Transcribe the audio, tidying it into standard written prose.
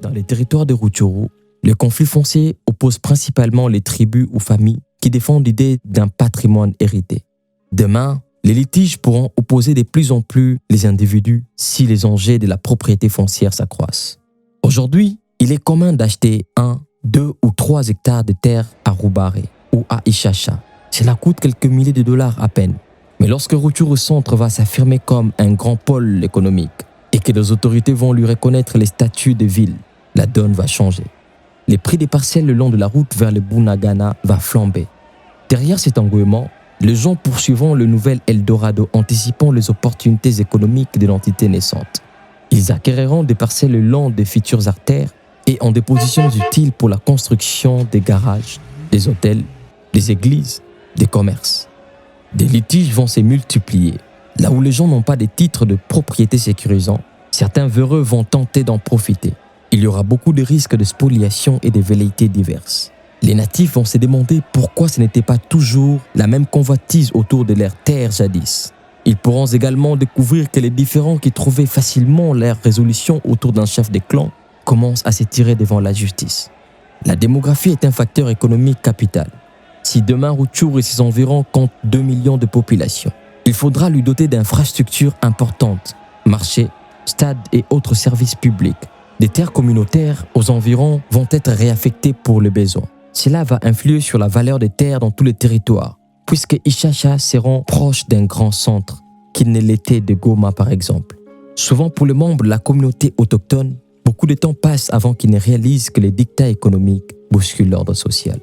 Dans les territoires de Rutshuru, le conflit foncier oppose principalement les tribus ou familles qui défendent l'idée d'un patrimoine hérité. Demain, les litiges pourront opposer de plus en plus les individus si les enjeux de la propriété foncière s'accroissent. Aujourd'hui, il est commun d'acheter 1, 2 ou 3 hectares de terre à Rubare ou à Ishasha. Cela coûte quelques milliers de dollars à peine. Mais lorsque Rutshuru Centre va s'affirmer comme un grand pôle économique et que les autorités vont lui reconnaître les statuts de ville, la donne va changer. Les prix des parcelles le long de la route vers le Bunagana va flamber. Derrière cet engouement, les gens poursuivront le nouvel Eldorado anticipant les opportunités économiques de l'entité naissante. Ils acquériront des parcelles le long des futures artères et en des positions utiles pour la construction des garages, des hôtels, des églises, des commerces. Des litiges vont se multiplier. Là où les gens n'ont pas de titres de propriété sécurisants, certains véreux vont tenter d'en profiter. Il y aura beaucoup de risques de spoliation et de velléités diverses. Les natifs vont se demander pourquoi ce n'était pas toujours la même convoitise autour de leurs terres jadis. Ils pourront également découvrir que les différends qui trouvaient facilement leur résolution autour d'un chef de clan commencent à s'étirer devant la justice. La démographie est un facteur économique capital. Si demain Rutshuru et ses environs comptent 2 millions de population, il faudra lui doter d'infrastructures importantes, marchés, stades et autres services publics. Des terres communautaires aux environs vont être réaffectées pour le besoin. Cela va influer sur la valeur des terres dans tous les territoires, puisque Ishasha seront proches d'un grand centre, qu'il ne l'était de Goma par exemple. Souvent pour les membres de la communauté autochtone, beaucoup de temps passe avant qu'ils ne réalisent que les dictats économiques bousculent l'ordre social.